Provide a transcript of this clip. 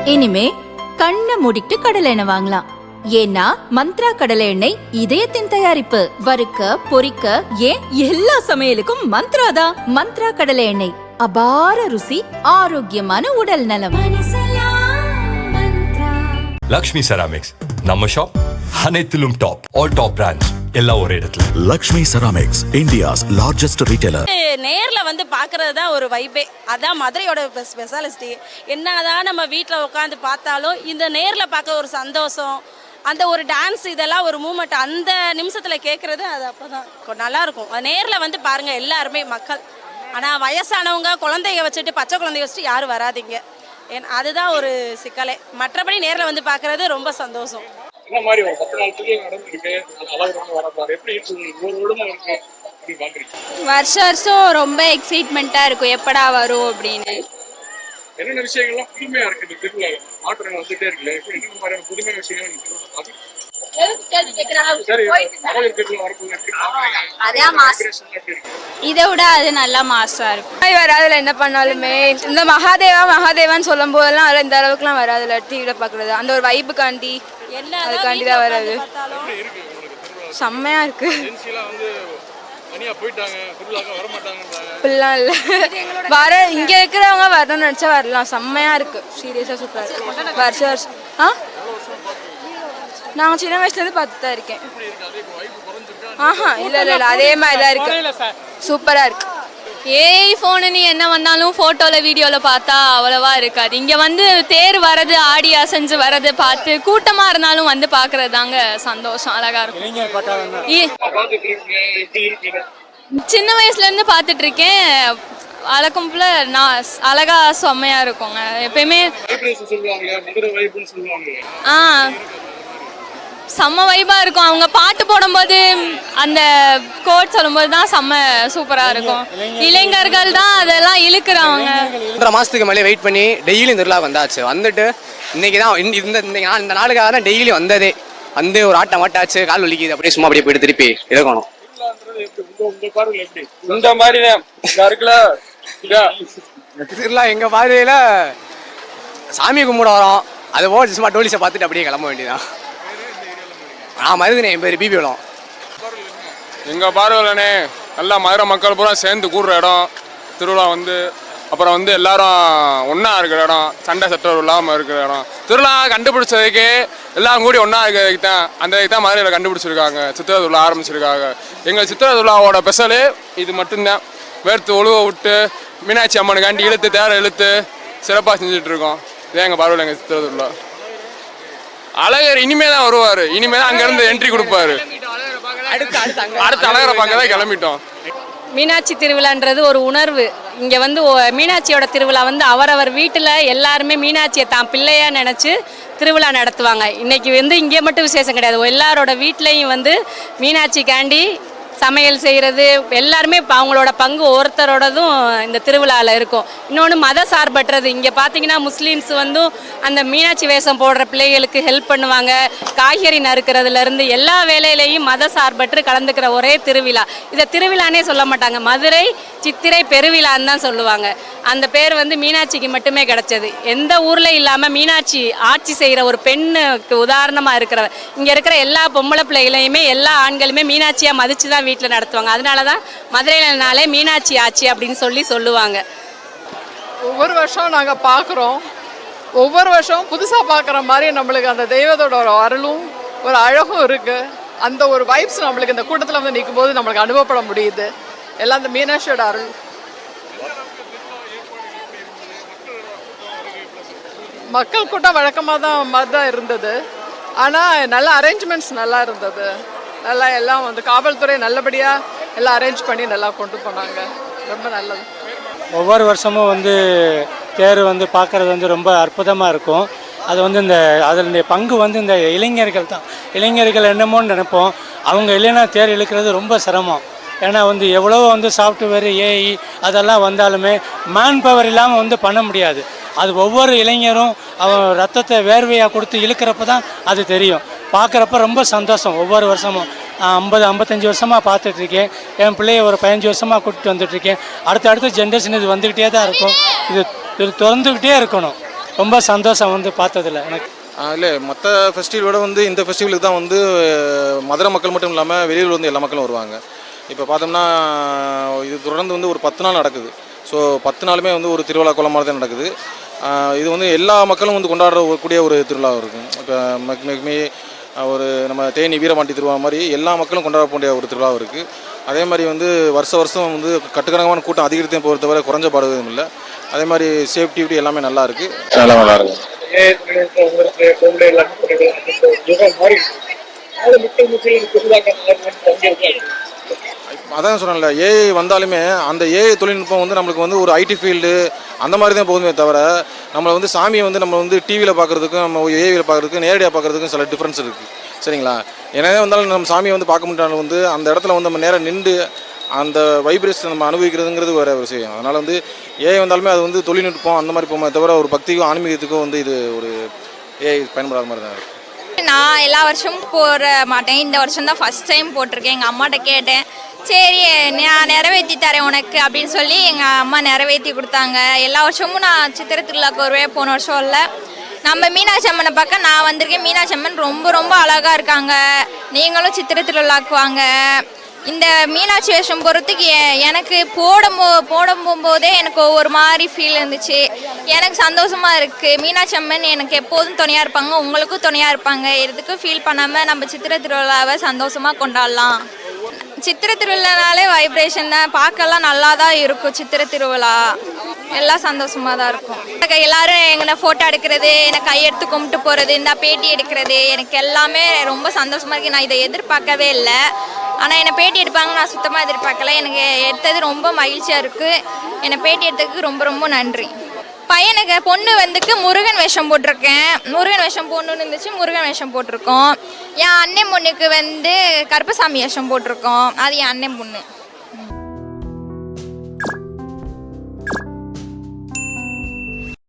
இனிமே கண்ணை மூடிட்டு கடலை எண்ணெய் வாங்கலாம். ஏன்னா மந்த்ரா கடலை எண்ணெய் இதயத்தின் தயாரிப்பு. வறுக்க பொரிக்க ஏன் எல்லா சமையலுக்கும் மந்த்ரா தான். மந்த்ரா கடலை எண்ணெய், அபார ருசி, ஆரோக்கியமான உடல் நலம். லக்ஷ்மி செராமிக்ஸ் நம்ம ஷாப் அனைத்திலும் டாப். ஆல் டாப் பிராண்ட்ஸ் எல்லாம் ஒரே இடத்துல. Lakshmi ceramics, India's largest retailer. நேர்ல வந்து பாக்குறது தான் ஒரு வைபே. அதான் மதுரையோட ஸ்பெஷாலிட்டி. என்னதான் நம்ம வீட்டில் உட்காந்து பார்த்தாலும் இந்த நேர்ல பார்க்க ஒரு சந்தோஷம், அந்த ஒரு டான்ஸ், இதெல்லாம் ஒரு மூமெண்ட் அந்த நிமிஷத்துல கேட்கறது அது அப்பதான் நல்லா இருக்கும். நேர்ல வந்து பாருங்க எல்லாருமே மக்கள். ஆனா வயசானவங்க குழந்தைங்க வச்சுட்டு பச்சை குழந்தைய வச்சுட்டு யாரும் வராதிங்க. அதுதான் ஒரு சிக்கலே. மற்றபடி நேர்ல வந்து பாக்குறது ரொம்ப சந்தோஷம். என்ன மாதிரி ஒரு 10 நாள் திருவிழா நடந்துருக்கு, அழகு வரப்பாரு எப்படி ஒரு விடுமா இருக்கு அப்படி பாக்குறீங்க? வருஷம் ரொம்ப எக்ஸைட்மெண்ட்டா இருக்கும், எப்படா வரும் அப்படின்னு. என்னென்ன விஷயங்கள்லாம் புதுமையா இருக்கு இந்த திருவிழா? மாற்றங்கள் வந்துட்டே இருக்குல்ல, இப்போ என்ன மாதிரியான புதுமையான விஷயங்கள் இதை விட அது நல்லா மாசா இருக்கும். வராதுல என்ன பண்ணாலுமே இந்த மகாதேவான்னு சொல்லும் போதெல்லாம் அதில் இந்த அளவுக்குலாம் வராதுல. டிவியில பாக்குறது அந்த ஒரு வைப்புக்காண்டி அதுக்காண்டி தான் வராது. செம்மையா இருக்கு. இப்படிலாம் இல்லை, வர இங்க இருக்கிறவங்க வரணும்னு நினைச்சா வரலாம். செம்மையா இருக்கு, சீரியஸா சூப்பரா இருக்கு. வருஷம் நாங்கள் சின்ன வயசுலேருந்து பார்த்து தான் இருக்கேன். இல்லை அதே மாதிரி தான் இருக்கு, சூப்பராக இருக்கு. ஏஐ ஃபோனு என்ன வந்தாலும் ஃபோட்டோவில் வீடியோவில் பார்த்தா அவ்வளோவா இருக்காது. இங்கே வந்து தேர் வரது, ஆடி அசைஞ்சு வரது பார்த்து கூட்டமாக இருந்தாலும் வந்து பார்க்குறது தாங்க சந்தோஷம், அழகாக இருக்கும். சின்ன வயசுலேருந்து பார்த்துட்டு இருக்கேன். வழக்கம் போல நான் அழகா செம்மையாக இருக்குங்க எப்பயுமே. செம்ம வைப்பாக இருக்கும். அவங்க பாட்டு போடும்போது அந்த கோட் சொல்லும்போது தான் செம்ம சூப்பராக இருக்கும். இளைஞர்கள் தான் அதெல்லாம் இழுக்கிறவங்க. 1.5 மாதத்துக்கு மேலே வெயிட் பண்ணி டெய்லி திருவிழா வந்தாச்சு. வந்துட்டு இன்னைக்கு தான் இந்த நாளுக்காக தான் டெய்லி வந்ததே. வந்து ஒரு ஆட்டம் ஆட்டாச்சு, கால் வலிக்குது, அப்படியே சும்மா அப்படியே போயிட்டு திருப்பி இருக்கணும். இந்த மாதிரி திருவிழா எங்கள் பார்வையில் சாமி கும்பிட வரோம், அது போட்டு சும்மா டோலிஸை பார்த்துட்டு அப்படியே கிளம்ப வேண்டியதான். மருதுனே என் பேர் பிபிவளம். எங்கள் பார்வையிலனே நல்லா மதுரை மக்கள் பூரா சேர்ந்து கூடுற இடம் திருவிழா வந்து. அப்புறம் வந்து எல்லாரும் ஒன்றா இருக்கிற இடம், சண்டை சட்டம் இல்லாமல் இருக்கிற இடம். திருவிழா கண்டுபிடிச்சதுக்கு எல்லாம் கூடி ஒன்றா இருக்கிறதுக்கு தான், அந்த இதுக்கு தான் மதுரையில் கண்டுபிடிச்சிருக்காங்க. சித்திரை திருவிழா ஆரம்பிச்சிருக்காங்க. எங்கள் சித்திரை திருவிழாவோட ஸ்பெஷலு இது மட்டும்தான். வேர்த்து ஒழுவ விட்டு மீனாட்சி அம்மனுக்காண்டி இழுத்து தேரை இழுத்து சிறப்பாக செஞ்சுட்ருக்கோம். இதே எங்கள் பார்வையில் எங்கள் சித்திரை திருவிழா. அழகர் இனிமே தான் வருவார், இனிமே தான் அங்கேருந்து என்ட்ரி கொடுப்பாரு. அடுத்து அழகரை பார்க்க தான் கிளம்பிட்டோம். மீனாட்சி திருவிழான்றது ஒரு உணர்வு. இங்கே வந்து மீனாட்சியோட திருவிழா வந்து அவரவர் வீட்டில் எல்லாருமே மீனாட்சியை தான் பிள்ளையாக நினச்சி திருவிழா நடத்துவாங்க. இன்றைக்கி வந்து இங்கே மட்டும் விசேஷம் கிடையாது, எல்லாரோட வீட்லேயும் வந்து மீனாட்சிக்காண்டி சமையல் செய்கிறது எல்லாருமே அவங்களோட பங்கு ஒருத்தரோடதும் இந்த திருவிழாவில் இருக்கும். இன்னொன்று மத சார்பற்றது. இங்கே பார்த்தீங்கன்னா முஸ்லீம்ஸ் வந்து அந்த மீனாட்சி வேஷம் போடுற பிள்ளைகளுக்கு ஹெல்ப் பண்ணுவாங்க. காய்கறி நறுக்கிறதுலேருந்து எல்லா வேலையிலையும் மத சார்பற்று கலந்துக்கிற ஒரே திருவிழா. இதை திருவிழானே சொல்ல மாட்டாங்க, மதுரை சித்திரை பெருவிழான்னு தான் சொல்லுவாங்க. அந்த பேர் வந்து மீனாட்சிக்கு மட்டுமே கிடைச்சது. எந்த ஊரில் இல்லாமல் மீனாட்சி ஆட்சி செய்கிற ஒரு பெண்ணுக்கு உதாரணமாக இருக்கிற இங்கே இருக்கிற எல்லா பொம்பளை பிள்ளைகளையுமே எல்லா ஆண்களுமே மீனாட்சியாக மதித்து தான் வீட்டில் நடத்துவாங்க. அதனால தான் மதுரையினாலே மீனாட்சி ஆட்சி அப்படின்னு சொல்லுவாங்க. ஒவ்வொரு வருஷம் நாங்கள் பார்க்குறோம், ஒவ்வொரு வருஷம் புதுசாக பார்க்குற மாதிரி நம்மளுக்கு அந்த தெய்வத்தோட ஒரு அருளும் ஒரு அழகும் இருக்குது. அந்த ஒரு வைப்ஸ் நம்மளுக்கு இந்த கூட்டத்தில் வந்து நிற்கும் போது நம்மளுக்கு அனுபவப்பட முடியுது. எல்லாம் அந்த மீனாட்சியோட அருள். மக்கள் கூட்டம் வழக்கமாக தான் இருந்தது. ஆனால் நல்ல அரேஞ்ச்மெண்ட்ஸ் நல்லா இருந்தது. நல்லா எல்லாம் வந்து காவல்துறை நல்லபடியாக எல்லாம் அரேஞ்ச் பண்ணி நல்லா கொண்டு போனாங்க. ரொம்ப நல்லது. ஒவ்வொரு வருஷமும் வந்து தேர் வந்து பார்க்குறது வந்து ரொம்ப அற்புதமாக இருக்கும். அது வந்து அதனுடைய பங்கு வந்து இந்த இளைஞர்கள் தான். இளைஞர்கள் என்னமோன்னு நினைப்போம், அவங்க இல்லைன்னா தேர் இழுக்கிறது ரொம்ப சிரமம். ஏன்னா வந்து எவ்வளோ வந்து சாஃப்ட்வேர் ஏஐ அதெல்லாம் வந்தாலுமே மேன் பவர் இல்லாமல் வந்து பண்ண முடியாது. அது ஒவ்வொரு இளைஞரும் அவன் ரத்தத்தை வேர்வையாக கொடுத்து இழுக்கிறப்ப தான் அது தெரியும். பார்க்குறப்ப ரொம்ப சந்தோஷம். ஒவ்வொரு வருஷமும் 50-55 வருஷமாக பார்த்துட்ருக்கேன். என் பிள்ளைய ஒரு 15 வருஷமாக கூட்டிகிட்டு வந்துட்டுருக்கேன். அடுத்த ஜென்ரேஷன் இது வந்துக்கிட்டே தான் இருக்கும். இது திறந்துக்கிட்டே இருக்கணும். ரொம்ப சந்தோஷம் வந்து பார்த்ததில்ல எனக்கு. இல்லை மற்ற ஃபெஸ்டிவலோட வந்து இந்த ஃபெஸ்டிவலுக்கு தான் வந்து மதுரை மக்கள் மட்டும் இல்லாமல் வெளியூர் வந்து எல்லா மக்களும் வருவாங்க. இப்போ பார்த்தோம்னா இது தொடர்ந்து வந்து ஒரு 10 நாள் நடக்குது. ஸோ 10 நாளுமே வந்து ஒரு திருவிழா கோலமாக தான் நடக்குது. இது வந்து எல்லா மக்களும் வந்து கொண்டாடக்கூடிய ஒரு திருவிழா இருக்கும். இப்போ மெக்மே ஒரு நம்ம தேனி வீரபாண்டி திருவிழா மாதிரி எல்லா மக்களும் கொண்டாடக்கூடிய ஒரு திருவிழா இருக்குது. அதே மாதிரி வந்து வருஷம் வந்து கட்டுக்கணக்கான கூட்டம் அதிகரித்தே போகிறத தவிர குறைஞ்ச பாடுவதும் இல்லை. அதே மாதிரி சேஃப்டி எல்லாமே நல்லா இருக்குது. நல்லா இருக்கும். அதான் சொன்னேன்ல, ஏஐ வந்தாலுமே அந்த ஏஐ தொழில்நுட்பம் வந்து நம்மளுக்கு வந்து ஒரு ஐடி ஃபீல்டு அந்த மாதிரி தான் போகுமே தவிர நம்மளை வந்து சாமியை வந்து நம்ம வந்து டிவியில் பார்க்குறதுக்கும் நம்ம ஏஐயில் பார்க்குறதுக்கும் நேரடியாக பார்க்குறதுக்கும் சில டிஃப்ரென்ஸ் இருக்குது. சரிங்களா? எனவே வந்தாலும் நம்ம சாமியை வந்து பார்க்க முடியாத வந்து அந்த இடத்துல வந்து நம்ம நேராக நின்று அந்த வைப்ரேஷன் நம்ம அனுபவிக்கிறதுங்கிறது வேறு ஒரு விஷயம். அதனால் வந்து ஏஐ வந்தாலுமே அது வந்து தொழில்நுட்பம் அந்த மாதிரி போகுமே தவிர ஒரு பக்திக்கும் ஆன்மீகத்துக்கும் வந்து இது ஒரு ஏஐ பயன்படாத மாதிரி தான் இருக்குது. நான் எல்லா வருஷமும் போட மாட்டேன். இந்த வருஷம் தான் ஃபர்ஸ்ட் டைம் போட்டிருக்கேன். எங்கள் அம்மாட்ட கேட்டேன், சரி நான் நிறைவேற்றி தரேன் உனக்கு அப்படின்னு சொல்லி எங்கள் அம்மா நிறைவேற்றி கொடுத்தாங்க. எல்லா வருஷமும் நான் சித்திரை திருவிழாக்கு வருவேன். போன வருஷம் இல்லை. நம்ம மீனாட்சி அம்மனை பார்க்க நான் வந்திருக்கேன். மீனாட்சி அம்மன் ரொம்ப ரொம்ப அழகாக இருக்காங்க. நீங்களும் சித்திரை திருவிழாக்கு வாங்க. இந்த மீனாட்சி வேஷம் போகிறதுக்கு எனக்கு போடும்போதே எனக்கு ஒரு மாதிரி ஃபீல் இருந்துச்சு. எனக்கு சந்தோஷமாக இருக்குது. மீனாட்சி அம்மன் எனக்கு எப்போதும் துணையாக இருப்பாங்க, உங்களுக்கும் துணையாக இருப்பாங்க. எதுக்கும் ஃபீல் பண்ணாமல் நம்ம சித்திரை திருவிழாவை சந்தோஷமாக கொண்டாடலாம். சித்திரை திருவிழானாலே வைப்ரேஷன் தான், பார்க்கலாம் நல்லா தான் இருக்கும். சித்திரை திருவிழா எல்லாம் சந்தோஷமாக தான் இருக்கும். எனக்கு எல்லோரும் எங்களை ஃபோட்டோ எடுக்கிறது, எனக்கு கையெடுத்து கும்பிட்டு போகிறது, இந்த பேட்டி எடுக்கிறது எனக்கு எல்லாமே ரொம்ப சந்தோஷமாக இருக்குது. நான் இதை எதிர்பார்க்கவே இல்லை. ஆனால் என்னை பேட்டி எடுப்பாங்க நான் சுத்தமாக எதிர்பார்க்கல. எனக்கு எடுத்தது ரொம்ப மகிழ்ச்சியாக இருக்குது. என்னை பேட்டி எடுத்ததுக்கு ரொம்ப ரொம்ப நன்றி. பையனுக்கு பொண்ணு வந்துக்கு முருகன் வேஷம் போட்டிருக்கேன். முருகன் வேஷம் போடணுன்னு இருந்துச்சு, முருகன் வேஷம் போட்டிருக்கோம். என் அண்ணன் பொண்ணுக்கு வந்து கருப்பசாமி வேஷம் போட்டிருக்கோம். அது என் அண்ணன் பொண்ணு.